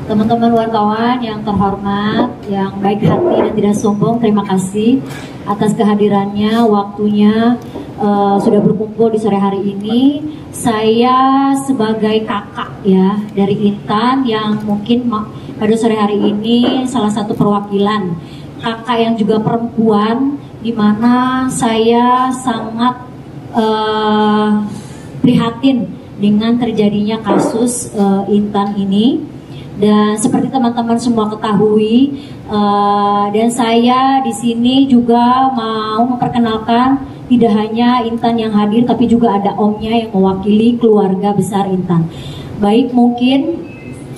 Teman-teman wartawan yang terhormat, yang baik hati dan tidak sombong, terima kasih atas kehadirannya, waktunya sudah berkumpul di sore hari ini. Saya sebagai kakak ya dari Intan yang mungkin pada sore hari ini salah satu perwakilan kakak yang juga perempuan, di mana saya sangat prihatin dengan terjadinya kasus Intan ini. Dan seperti teman-teman semua ketahui, dan saya di sini juga mau memperkenalkan tidak hanya Intan yang hadir, tapi juga ada omnya yang mewakili keluarga besar Intan. Baik, mungkin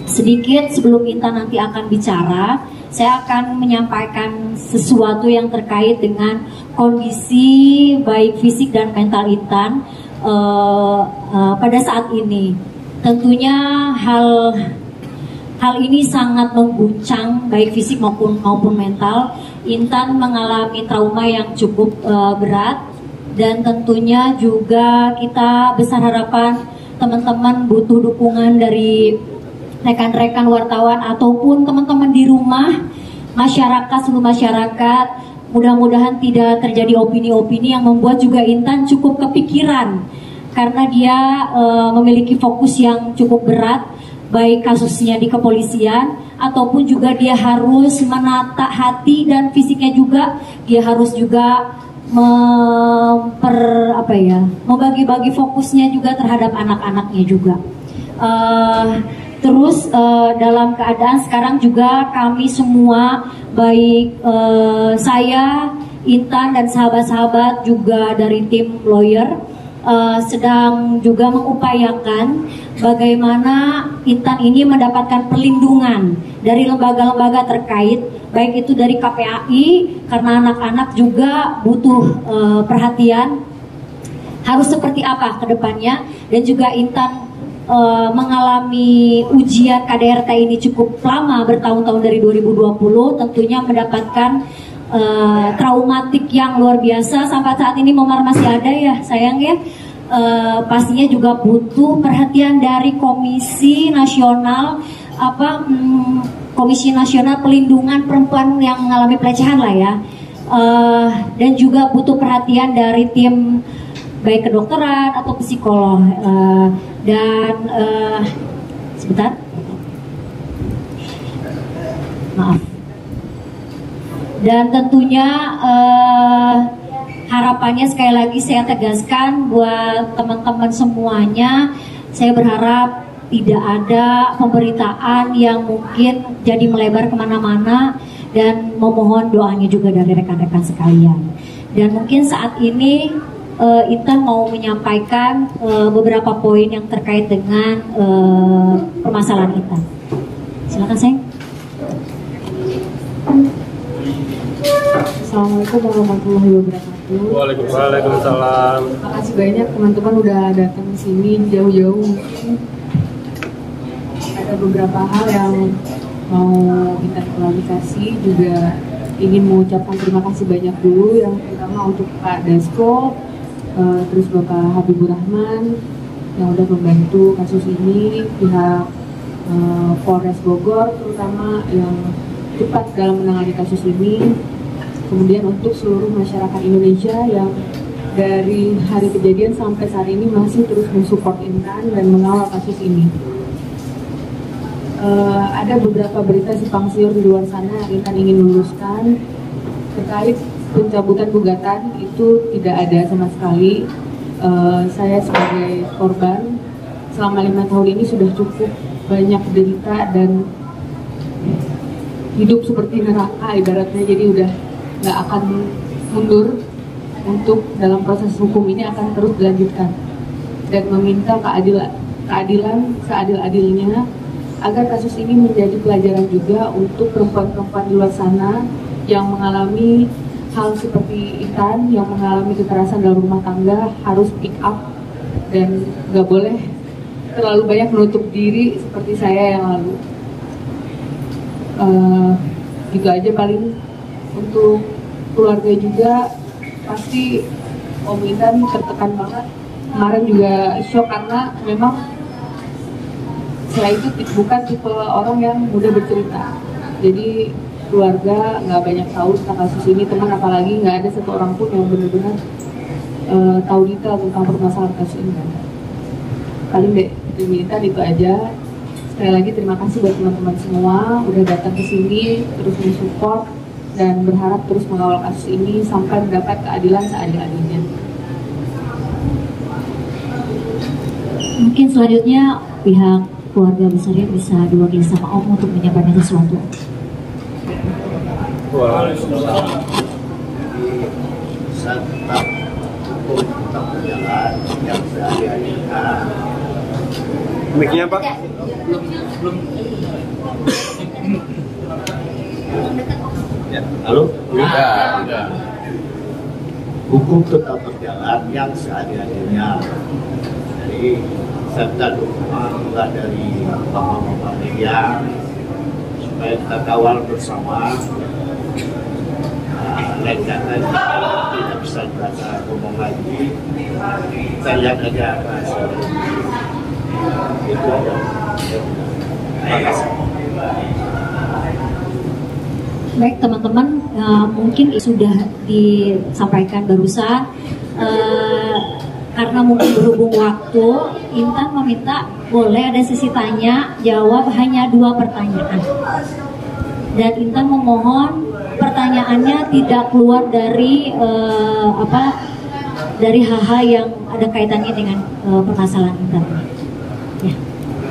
sedikit sebelum Intan nanti akan bicara, saya akan menyampaikan sesuatu yang terkait dengan kondisi baik fisik dan mental Intan pada saat ini. Tentunya hal ini sangat mengguncang baik fisik maupun mental. Intan mengalami trauma yang cukup berat, dan tentunya juga kita besar harapan teman-teman butuh dukungan dari rekan-rekan wartawan ataupun teman-teman di rumah, masyarakat, seluruh masyarakat. Mudah-mudahan tidak terjadi opini-opini yang membuat juga Intan cukup kepikiran, karena dia memiliki fokus yang cukup berat, baik kasusnya di kepolisian ataupun juga dia harus menata hati dan fisiknya juga. Dia harus juga membagi-bagi fokusnya juga terhadap anak-anaknya juga. Terus dalam keadaan sekarang juga kami semua baik saya, Intan dan sahabat-sahabat juga dari tim lawyer sedang juga mengupayakan bagaimana Intan ini mendapatkan perlindungan dari lembaga-lembaga terkait, baik itu dari KPAI, karena anak-anak juga butuh perhatian harus seperti apa ke depannya, dan juga Intan mengalami ujian KDRT ini cukup lama, bertahun-tahun dari 2020, tentunya mendapatkan traumatik yang luar biasa. Sampai saat ini Momar masih ada ya sayang ya. Pastinya juga butuh perhatian dari Komisi Nasional Komisi Nasional Pelindungan Perempuan yang mengalami pelecehan lah ya. Dan juga butuh perhatian dari tim baik kedokteran atau psikolog. Sebentar, maaf. Dan tentunya harapannya sekali lagi saya tegaskan buat teman-teman semuanya, saya berharap tidak ada pemberitaan yang mungkin jadi melebar kemana-mana, dan memohon doanya juga dari rekan-rekan sekalian. Dan mungkin saat ini Intan mau menyampaikan beberapa poin yang terkait dengan permasalahan Intan. Silakan sayang. Assalamualaikum warahmatullahi wabarakatuh. Waalaikumsalam. Terima kasih banyak teman-teman udah datang ke sini jauh-jauh. Ada beberapa hal yang mau kita klarifikasi, juga ingin mengucapkan terima kasih banyak dulu, yang pertama untuk Pak Dasko, terus Bapak Habibur Rahman yang udah membantu kasus ini, pihak Polres Bogor terutama yang cepat dalam menangani kasus ini. Kemudian untuk seluruh masyarakat Indonesia yang dari hari kejadian sampai saat ini masih terus mensupport Intan dan mengawal kasus ini. Ada beberapa berita simpang siur di luar sana yang Intan ingin luruskan terkait pencabutan gugatan. Itu tidak ada sama sekali. Saya sebagai korban selama 5 tahun ini sudah cukup banyak derita dan hidup seperti neraka ibaratnya, jadi udah nggak akan mundur. Untuk dalam proses hukum ini akan terus dilanjutkan dan meminta keadilan seadil-adilnya, agar kasus ini menjadi pelajaran juga untuk perempuan-perempuan di luar sana yang mengalami hal seperti Intan, yang mengalami kekerasan dalam rumah tangga, harus pick up dan nggak boleh terlalu banyak menutup diri seperti saya yang lalu. Gitu aja paling. Untuk keluarga juga pasti Om Intan tertekan banget. Kemarin juga shock karena memang saya itu bukan tipe orang yang mudah bercerita. Jadi keluarga nggak banyak tahu tentang kasus ini, teman apalagi nggak ada satu orang pun yang benar-benar tahu detail tentang permasalahan kasus ini. Paling minta itu aja. Sekali lagi terima kasih buat teman-teman semua udah datang ke sini, terus mensupport dan berharap terus mengawal kasus ini sampai mendapat keadilan seadil-adilnya. Mungkin selanjutnya pihak keluarga besarnya bisa diwakili sama Om untuk menyampaikan sesuatu. Tetap hukum tetap berjalan yang seadil-adilnya. Mic-nya Pak? Ya, halo? Udah. Hukum tetap berjalan yang seadil-adilnya. Jadi serta dukungan dari bapak-bapak media supaya kita kawal bersama. Lain kata tidak bisa berasa ngomong lagi. Kita lihat aja apa hasilnya. Itu aja. Terima kasih. Baik teman-teman, mungkin sudah disampaikan barusan, karena mungkin berhubung waktu, Intan meminta boleh ada sesi tanya jawab hanya 2 pertanyaan, dan Intan memohon pertanyaannya tidak keluar dari dari hal-hal yang ada kaitannya dengan permasalahan Intan. Ya.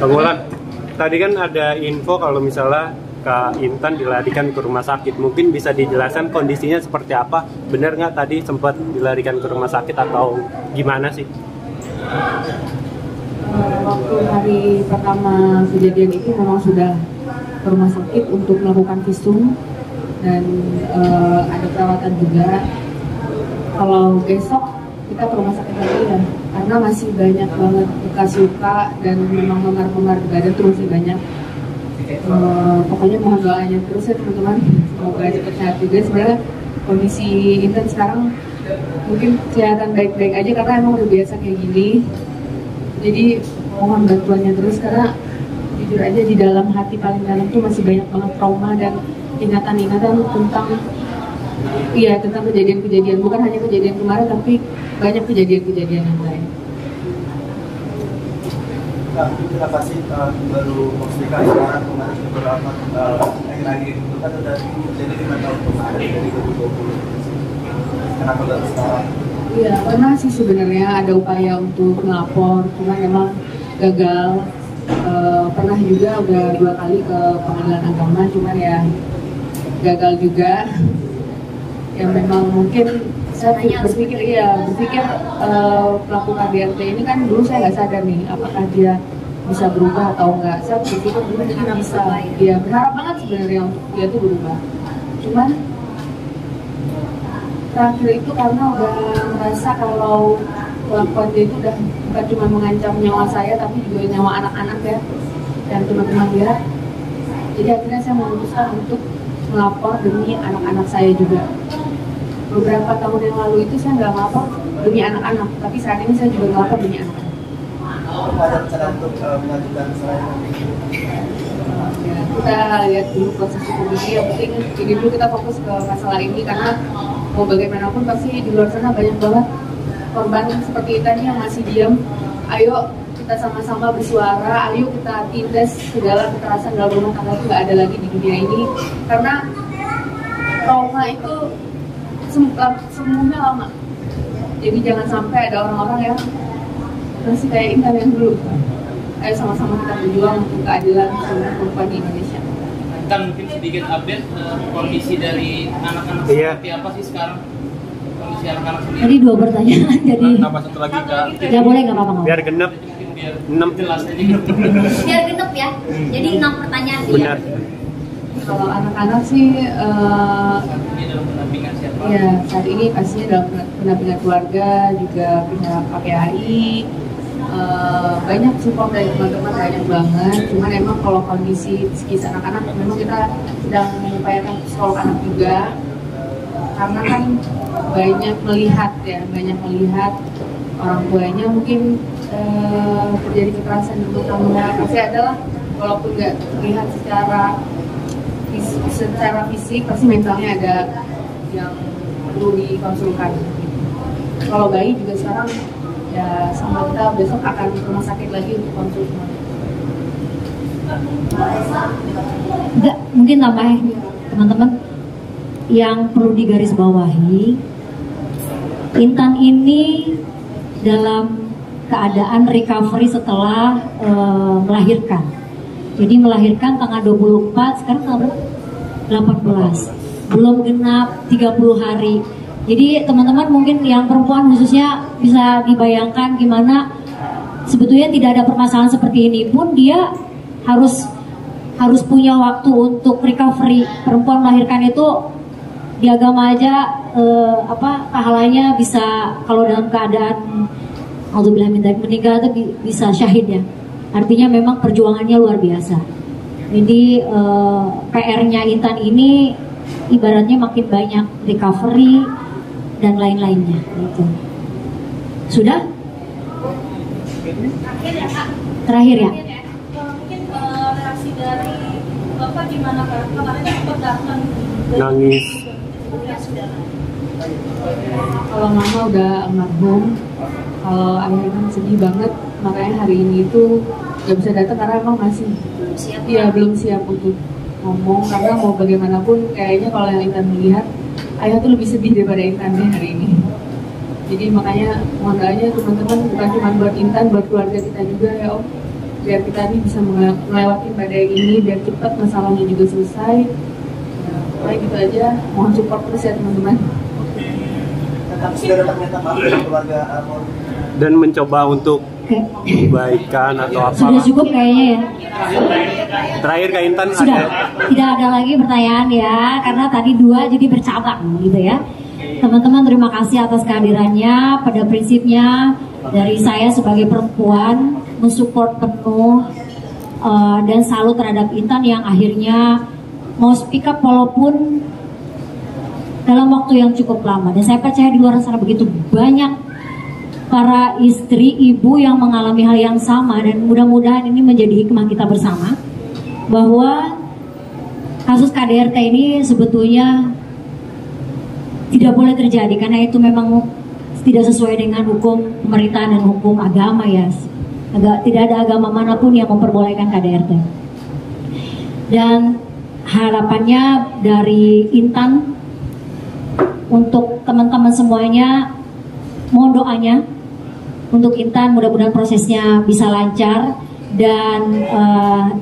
Kang Wulan, tadi kan ada info kalau misalnya Kak Intan dilarikan ke rumah sakit. Mungkin bisa dijelaskan kondisinya seperti apa? Benar nggak tadi sempat dilarikan ke rumah sakit atau gimana sih? Waktu hari pertama kejadian itu memang sudah ke rumah sakit untuk melakukan visum dan ada perawatan juga. Kalau besok kita ke rumah sakit lagi ya, karena masih banyak banget bekas luka dan memang memar-memar di badan tuh masih banyak. Pokoknya mohon doanya terus ya teman-teman, semoga cepat sehat juga. Sebenarnya kondisi Intan sekarang mungkin kelihatan baik-baik aja karena emang udah biasa kayak gini. Jadi mohon bantuannya terus, karena jujur aja di dalam hati paling dalam tuh masih banyak banget trauma dan ingatan-ingatan tentang kejadian-kejadian, bukan hanya kejadian kemarin tapi banyak kejadian-kejadian yang lain. Terima kasih, baru komunikasi sekarang kemarin beberapa lagi itu kan udah jadi 5 tahun kemarin dari 2020. Kenapa baru sekarang? Iya, pernah sih sebenarnya ada upaya untuk melapor, cuma memang gagal. Pernah juga udah 2 kali ke pengadilan agama, cuman ya gagal juga. Yang memang mungkin saya berpikir pelaku KDRT ini kan dulu saya nggak sadar nih apakah dia bisa berubah atau enggak. Saya berpikir dulu dia bisa, dia berharap banget sebenarnya untuk dia tuh berubah. Cuman terakhir itu karena udah merasa kalau kelakuan dia itu udah bukan cuma mengancam nyawa saya tapi juga nyawa anak-anak ya dan teman-teman dia. Jadi akhirnya saya memutuskan untuk melapor demi anak-anak saya juga. Beberapa tahun yang lalu itu saya nggak melapor demi anak-anak, tapi saat ini saya juga melapor demi anak-anak. Ada rencana untuk mengajukan selain Ya, kita lihat dulu proses hukum ini. Yang penting ini dulu kita fokus ke masalah ini, karena mau bagaimanapun pasti di luar sana banyak banget korban seperti tadi yang masih diam. Ayo kita sama-sama bersuara, ayo kita tindas segala kekerasan dalam rumah tangga itu nggak ada lagi di dunia ini, karena trauma itu semuanya lama. Jadi jangan sampai ada orang-orang yang masih kayak Intan yang dulu. Ayo sama-sama kita berjuang untuk keadilan seluruh perempuan di Indonesia. Kan mungkin sedikit update kondisi dari anak-anak seperti apa sih sekarang? Kondisi anak-anak sendiri. Tadi 2 pertanyaan, jadi Tambah 1 lagi Kak. ya boleh nggak apa-apa. Biar genep. Biar 6 jelas aja gitu. Biar genep ya. Jadi 6 pertanyaan sih. Benar. Kalau anak-anak sih Ini dalam pendampingan siapa? ya saat ini pastinya dalam pendampingan keluarga, juga pihak KPAI, banyak support dari teman-teman, banyak banget. Cuman emang kalau kondisi psikis anak-anak memang kita sedang mengupayakan psikolog anak juga, karena kan banyak melihat orang tuanya mungkin terjadi kekerasan di rumah tangga. Pasti adalah walaupun nggak terlihat secara fisik, pasti mentalnya ada yang perlu dikonsulkan. Kalau bayi juga sekarang ya sama kita besok akan ke rumah sakit lagi untuk konsultasi. Enggak, mungkin tambah teman-teman yang perlu digarisbawahi, Intan ini dalam keadaan recovery setelah melahirkan. Jadi melahirkan tanggal 24, sekarang tanggal 18, belum genap 30 hari. Jadi teman-teman mungkin yang perempuan khususnya bisa dibayangkan gimana sebetulnya tidak ada permasalahan seperti ini pun dia harus punya waktu untuk recovery. Perempuan melahirkan itu di agama aja pahalanya bisa kalau dalam keadaan alhamdulillah meninggal itu bisa syahid ya. Artinya memang perjuangannya luar biasa. Jadi PR-nya Intan ini ibaratnya makin banyak recovery dan lain-lainnya gitu. Sudah? Terakhir ya? Mungkin reaksi dari Bapak gimana Kak? Kemarin sempat datang Nangis. Kalau mama udah almarhum, kalau ayah kan sedih banget, makanya hari ini itu gak bisa datang karena emang masih belum siap untuk ngomong, karena mau bagaimanapun kayaknya kalau yang Intan melihat ayah tuh lebih sedih daripada Intan deh hari ini. Jadi makanya mohon doanya teman-teman, bukan cuma buat Intan, buat keluarga kita juga ya Om, biar kita ini bisa melewati badai ini, biar cepat masalahnya juga selesai. Pokoknya gitu aja, mohon support terus ya teman-teman. Tapi sudah dapat minta maaf dari keluarga almarhum Dan mencoba untuk kebaikan atau apa. Sudah cukup kayaknya ya. Terakhir Kak Intan Sudah, tidak ada lagi pertanyaan ya, karena tadi 2 jadi bercabang gitu ya. Teman-teman terima kasih atas kehadirannya. Pada prinsipnya dari saya sebagai perempuan mensupport penuh dan salut terhadap Intan yang akhirnya mau speak up walaupun dalam waktu yang cukup lama. Dan saya percaya di luar sana begitu banyak para istri, ibu yang mengalami hal yang sama, dan mudah-mudahan ini menjadi hikmah kita bersama bahwa kasus KDRT ini sebetulnya tidak boleh terjadi karena itu memang tidak sesuai dengan hukum pemerintahan dan hukum agama ya. Tidak ada agama manapun yang memperbolehkan KDRT. Dan harapannya dari Intan untuk teman-teman semuanya, mohon doanya untuk Intan, mudah-mudahan prosesnya bisa lancar dan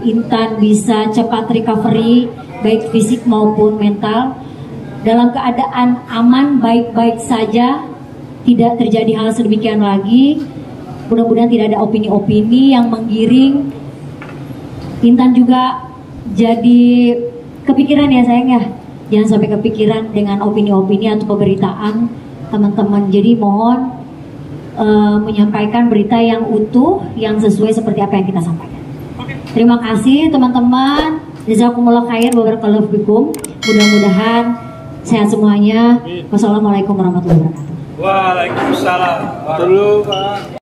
Intan bisa cepat recovery baik fisik maupun mental dalam keadaan aman, baik-baik saja, tidak terjadi hal sedemikian lagi. Mudah-mudahan tidak ada opini-opini yang menggiring. Intan juga jadi kepikiran ya sayang ya, jangan sampai kepikiran dengan opini-opini atau pemberitaan teman-teman. Jadi mohon menyampaikan berita yang utuh, yang sesuai seperti apa yang kita sampaikan. Terima kasih teman-teman. Jazakumullah khair, barakallahu fikum. Mudah-mudahan sehat semuanya. Wassalamualaikum warahmatullahi wabarakatuh. Waalaikumsalam. Dulu Pak.